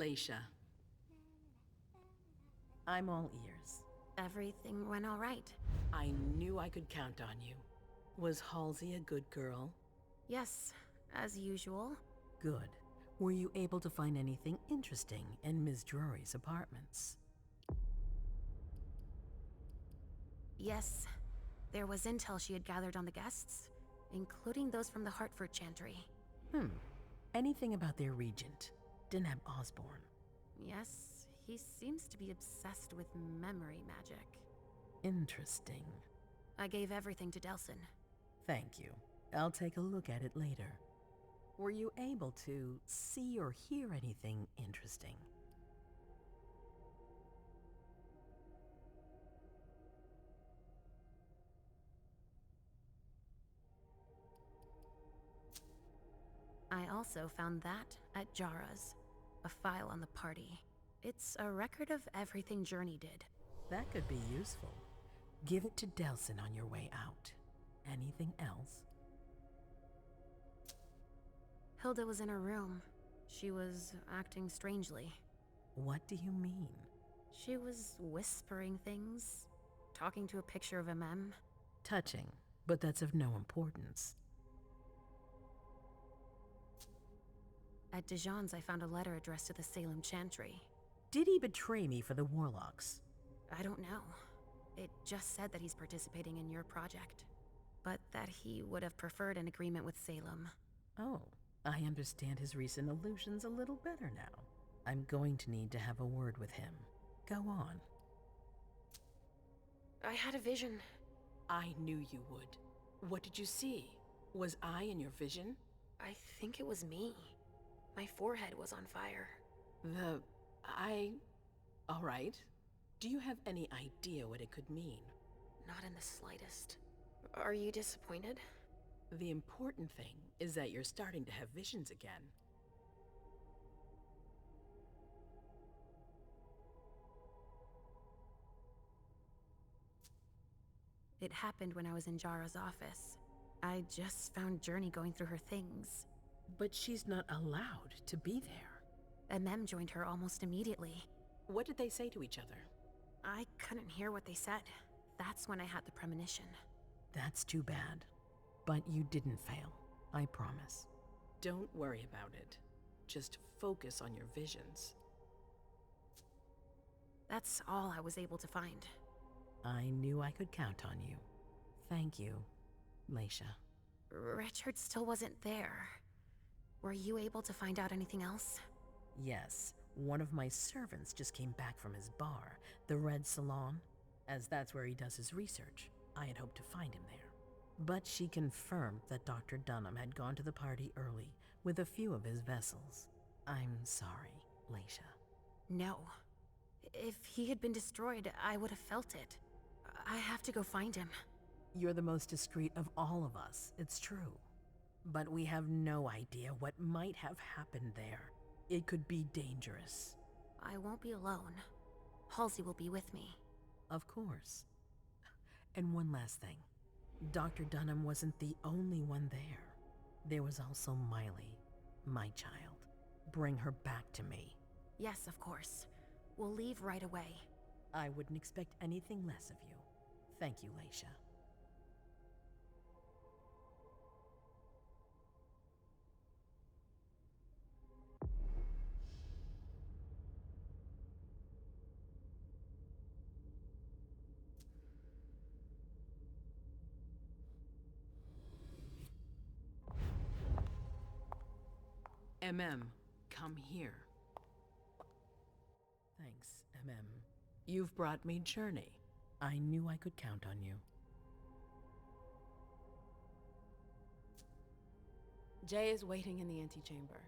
Leisha. I'm all ears. Everything went all right. I knew I could count on you. Was Halsey a good girl? Yes, as usual. Good. Were you able to find anything interesting in Ms. Drury's apartments? Yes, there was intel she had gathered on the guests, including those from the Hartford Chantry. Anything about their regent, Deneb Osborne? Yes, he seems to be obsessed with memory magic. Interesting. I gave everything to Delson. Thank you. I'll take a look at it later. Were you able to see or hear anything interesting? I also found that at Jara's, a file on the party. It's a record of everything Journey did. That could be useful. Give it to Delson on your way out. Anything else? Hilda was in her room. She was acting strangely. What do you mean? She was whispering things, talking to a picture of MM. Touching, but that's of no importance. At Dijon's, I found a letter addressed to the Salem Chantry. Did he betray me for the Warlocks? I don't know. It just said that he's participating in your project, but that he would have preferred an agreement with Salem. Oh, I understand his recent illusions a little better now. I'm going to need to have a word with him. Go on. I had a vision. I knew you would. What did you see? Was I in your vision? I think it was me. My forehead was on fire. All right. Do you have any idea what it could mean? Not in the slightest. Are you disappointed? The important thing is that you're starting to have visions again. It happened when I was in Jara's office. I just found Journey going through her things. But she's not allowed to be there. MM joined her almost immediately. What did they say to each other? I couldn't hear what they said. That's when I had the premonition. That's too bad. But you didn't fail, I promise. Don't worry about it. Just focus on your visions. That's all I was able to find. I knew I could count on you. Thank you, Leisha. Richard still wasn't there. Were you able to find out anything else? Yes, one of my servants just came back from his bar, the Red Salon. As that's where he does his research, I had hoped to find him there. But she confirmed that Dr. Dunham had gone to the party early with a few of his vessels. I'm sorry, Leisha. No. If he had been destroyed, I would have felt it. I have to go find him. You're the most discreet of all of us, it's true. But we have no idea what might have happened there. It could be dangerous. I won't be alone. Halsey will be with me. Of course. And one last thing. Dr. Dunham wasn't the only one there. There was also Miley, my child. Bring her back to me. Yes, of course. We'll leave right away. I wouldn't expect anything less of you. Thank you, Leisha. Come here. Thanks, You've brought me Journey. I knew I could count on you. Jay is waiting in the antechamber.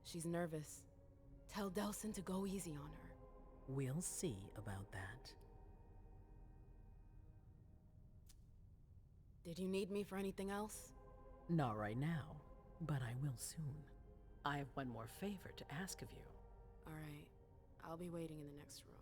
She's nervous. Tell Delson to go easy on her. We'll see about that. Did you need me for anything else? Not right now, but I will soon. I have one more favor to ask of you. All right. I'll be waiting in the next room.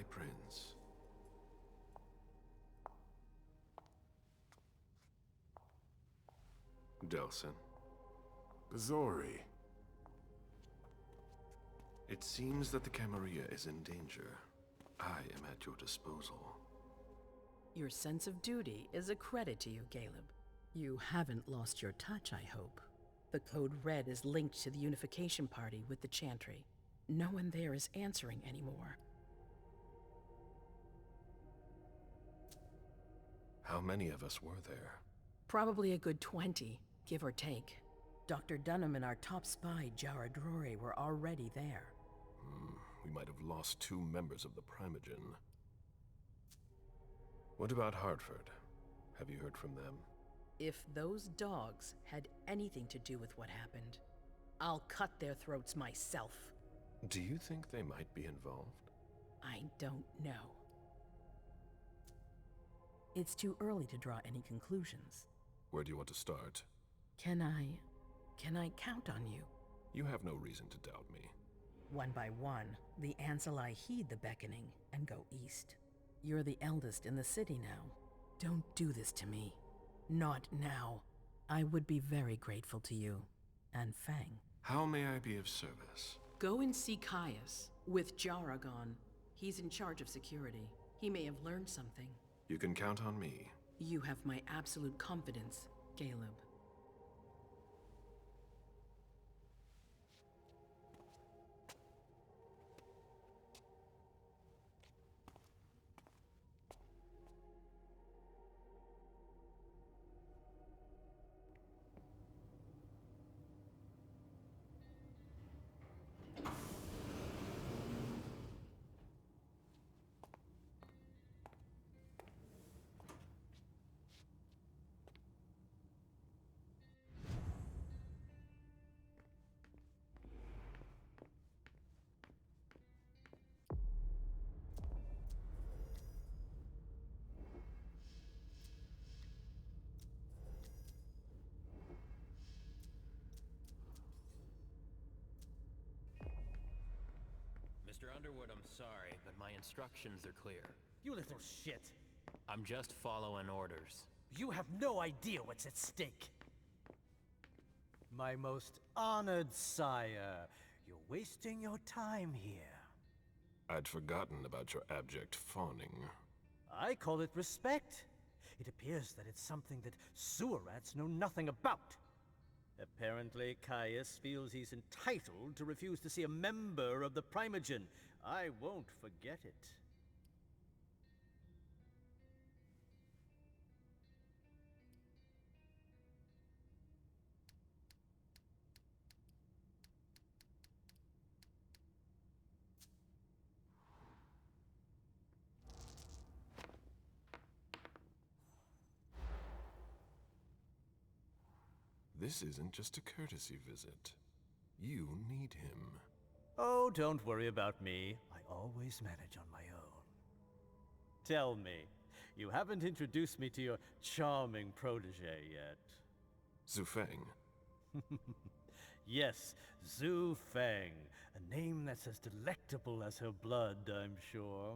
Prince. Delsin. Bazori. It seems that the Camarilla is in danger. I am at your disposal. Your sense of duty is a credit to you, Caleb. You haven't lost your touch, I hope. The Code Red is linked to the Unification Party with the Chantry. No one there is answering anymore. How many of us were there? Probably a good 20, give or take. Dr. Dunham and our top spy, Jara Drory, were already there. We might have lost 2 members of the Primogen. What about Hartford? Have you heard from them? If those dogs had anything to do with what happened, I'll cut their throats myself. Do you think they might be involved? I don't know. It's too early to draw any conclusions. Where do you want to start? Can I count on you? You have no reason to doubt me. One by one, the Ancillai heed the beckoning and go east. You're the eldest in the city now. Don't do this to me. Not now. I would be very grateful to you. And Fang. How may I be of service? Go and see Caius, with Jara gone. He's in charge of security. He may have learned something. You can count on me. You have my absolute confidence, Caleb. Mr. Underwood, I'm sorry, but my instructions are clear. You little shit. I'm just following orders. You have no idea what's at stake. My most honored sire, you're wasting your time here. I'd forgotten about your abject fawning. I call it respect. It appears that it's something that sewer rats know nothing about. Apparently, Caius feels he's entitled to refuse to see a member of the Primogen. I won't forget it. This isn't just a courtesy visit. You need him. Oh, don't worry about me. I always manage on my own. Tell me, you haven't introduced me to your charming protege yet. Zhu Feng. Yes, Zhu Feng. A name that's as delectable as her blood, I'm sure.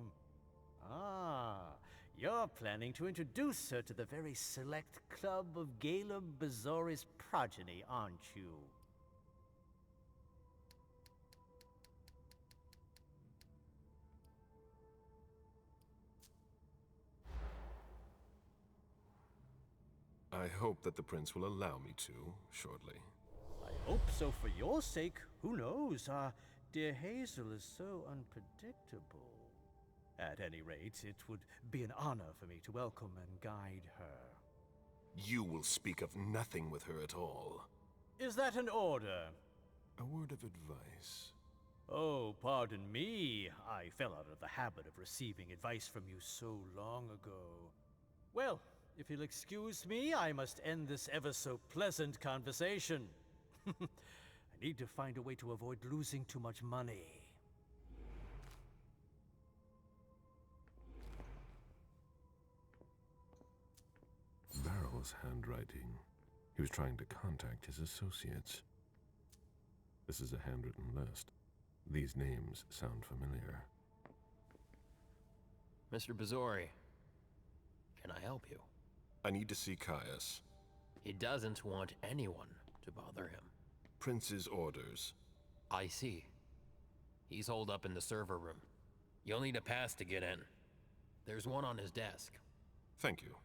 Ah, you're planning to introduce her to the very select club of Caleb Bazori's progeny, aren't you? I hope that the prince will allow me to, shortly. I hope so for your sake. Who knows? Dear Hazel is so unpredictable. At any rate, it would be an honor for me to welcome and guide her. You will speak of nothing with her at all. Is that an order? A word of advice. Oh, pardon me. I fell out of the habit of receiving advice from you so long ago. Well, if you'll excuse me, I must end this ever so pleasant conversation. I need to find a way to avoid losing too much money. Barrel's handwriting. He was trying to contact his associates. This is a handwritten list. These names sound familiar. Mr. Bazori, can I help you? I need to see Caius. He doesn't want anyone to bother him. Prince's orders. I see. He's holed up in the server room. You'll need a pass to get in. There's one on his desk. Thank you.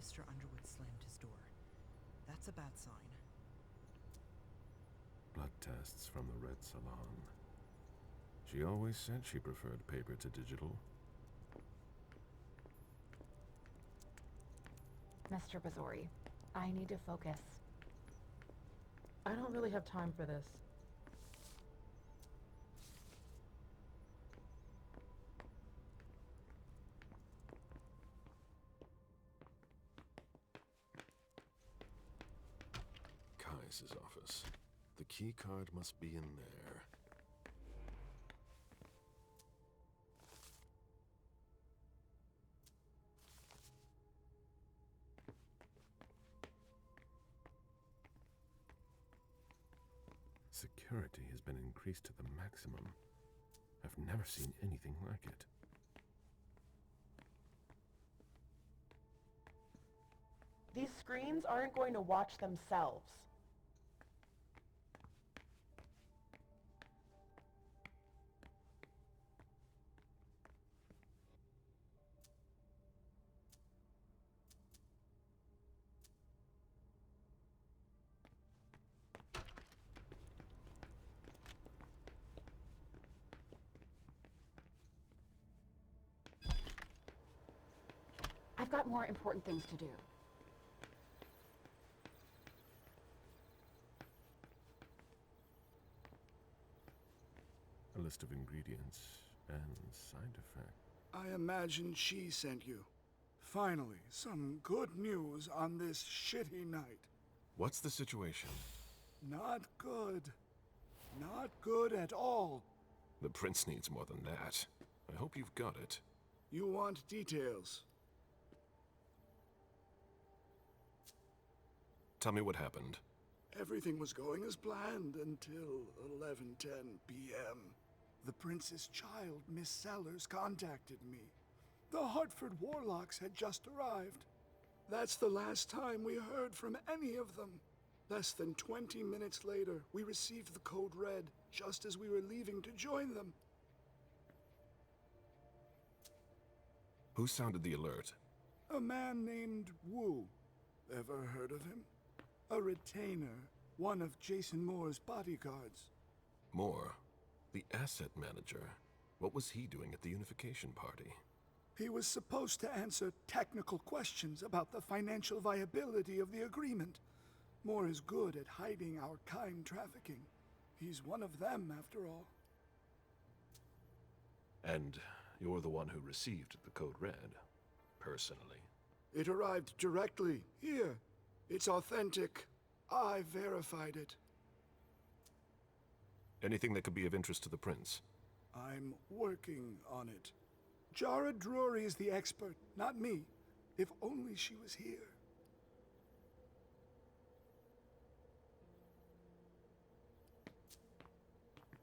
Mr. Underwood slammed his door. That's a bad sign. Blood tests from the Red Salon. She always said she preferred paper to digital. Mr. Bazori, I need to focus. I don't really have time for this. Caius's office. The key card must be in there. Security has been increased to the maximum. I've never seen anything like it. These screens aren't going to watch themselves. I've got more important things to do. A list of ingredients and side effects. I imagine she sent you. Finally, some good news on this shitty night. What's the situation? Not good. Not good at all. The prince needs more than that. I hope you've got it. You want details. Tell me what happened. Everything was going as planned until 11:10 p.m. The prince's child, Miss Sellers, contacted me. The Hartford Warlocks had just arrived. That's the last time we heard from any of them. Less than 20 minutes later, we received the code red, just as we were leaving to join them. Who sounded the alert? A man named Wu. Ever heard of him? A retainer, one of Jason Moore's bodyguards. Moore, the asset manager. What was he doing at the unification party? He was supposed to answer technical questions about the financial viability of the agreement. Moore is good at hiding our kind trafficking. He's one of them, after all. And you're the one who received the code red, personally. It arrived directly, here. It's authentic. I verified it. Anything that could be of interest to the prince? I'm working on it. Jara Drury is the expert, not me. If only she was here.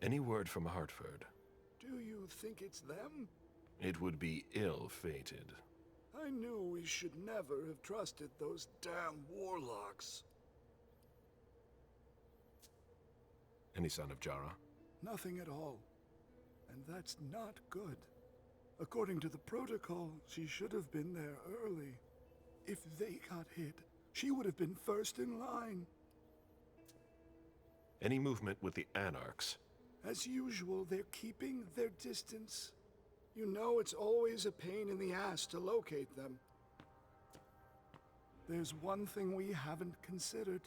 Any word from Hartford? Do you think it's them? It would be ill-fated. I knew we should never have trusted those damn warlocks. Any sign of Jara? Nothing at all. And that's not good. According to the protocol, she should have been there early. If they got hit, she would have been first in line. Any movement with the Anarchs? As usual, they're keeping their distance. You know it's always a pain in the ass to locate them. There's one thing we haven't considered.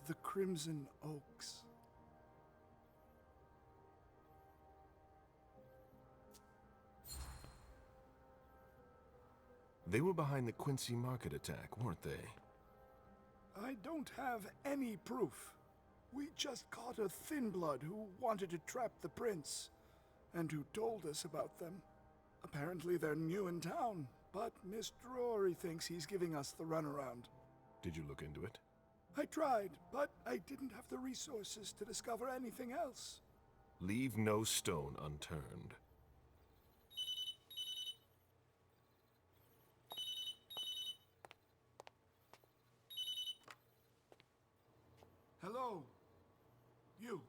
The Crimson Oaks. They were behind the Quincy Market attack, weren't they? I don't have any proof. We just caught a thin blood who wanted to trap the prince, and who told us about them. Apparently they're new in town, but Miss Drury thinks he's giving us the runaround. Did you look into it? I tried, but I didn't have the resources to discover anything else. Leave no stone unturned. Hello? You.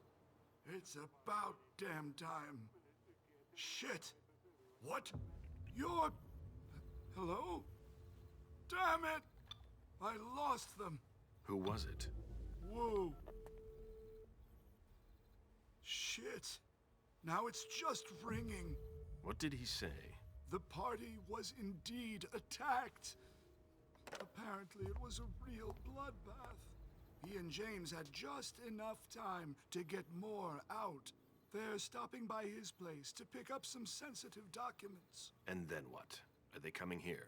It's about damn time. Shit. What? You're... Hello? Damn it! I lost them. Who was it? Whoa. Shit. Now it's just ringing. What did he say? The party was indeed attacked. Apparently it was a real bloodbath. He and James had just enough time to get more out. They're stopping by his place to pick up some sensitive documents. And then what? Are they coming here?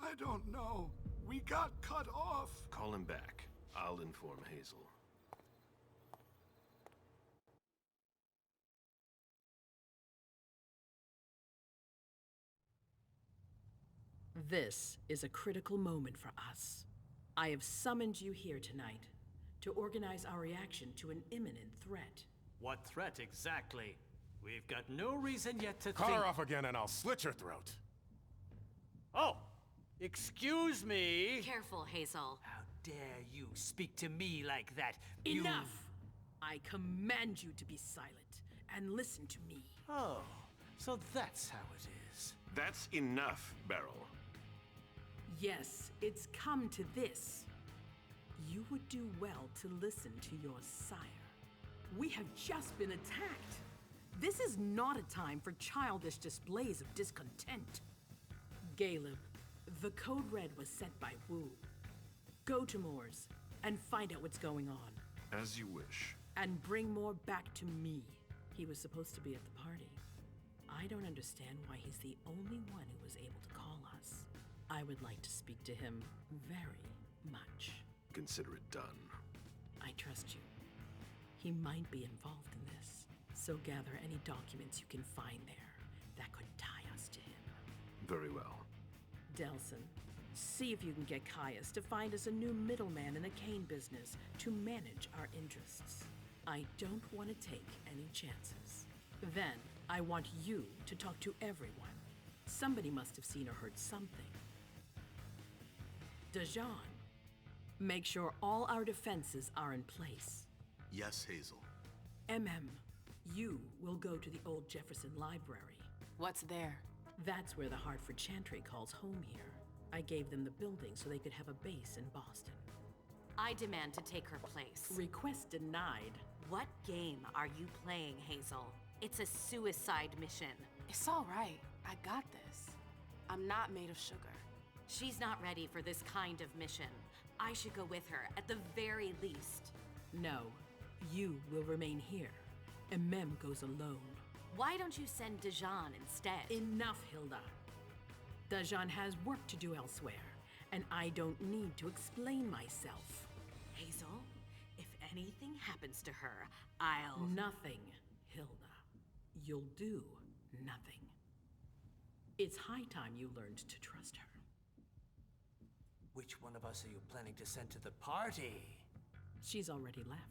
I don't know. We got cut off. Call him back. I'll inform Hazel. This is a critical moment for us. I have summoned you here tonight to organize our reaction to an imminent threat. What threat exactly? We've got no reason yet to Cut think... her off again and I'll slit your throat. Oh! Excuse me! Careful, Hazel. How dare you speak to me like that? You... Enough! I command you to be silent and listen to me. Oh, so that's how it is. That's enough, Beryl. Yes, it's come to this. You would do well to listen to your sire. We have just been attacked. This is not a time for childish displays of discontent. Caleb, the code red was sent by Wu. Go to Moore's and find out what's going on. As you wish. And bring Moore back to me. He was supposed to be at the party. I don't understand why he's the only one who was able to call us. I would like to speak to him very much. Consider it done. I trust you. He might be involved in this, so gather any documents you can find there that could tie us to him. Very well. Delson, see if you can get Caius to find us a new middleman in the cane business to manage our interests. I don't want to take any chances. Then, I want you to talk to everyone. Somebody must have seen or heard something. Dajan, make sure all our defenses are in place. Yes, Hazel. You will go to the old Jefferson Library. What's there? That's where the Hartford Chantry calls home here. I gave them the building so they could have a base in Boston. I demand to take her place. Request denied. What game are you playing, Hazel? It's a suicide mission. It's all right. I got this. I'm not made of sugar. She's not ready for this kind of mission. I should go with her, at the very least. No, you will remain here. Goes alone. Why don't you send Dajan instead? Enough, Hilda. Dajan has work to do elsewhere, and I don't need to explain myself. Hazel, if anything happens to her, I'll... Nothing, Hilda. You'll do nothing. It's high time you learned to trust her. Which one of us are you planning to send to the party? She's already left.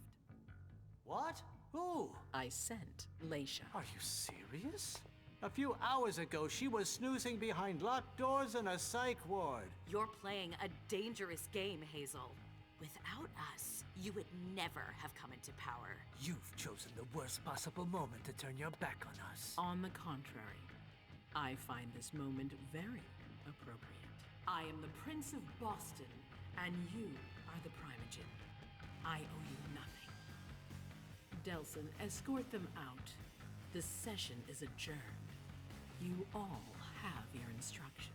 What? Who? I sent Leisha. Are you serious? A few hours ago, she was snoozing behind locked doors in a psych ward. You're playing a dangerous game, Hazel. Without us, you would never have come into power. You've chosen the worst possible moment to turn your back on us. On the contrary, I find this moment very appropriate. I am the Prince of Boston, and you are the Primogen. I owe you nothing. Delson, escort them out. The session is adjourned. You all have your instructions.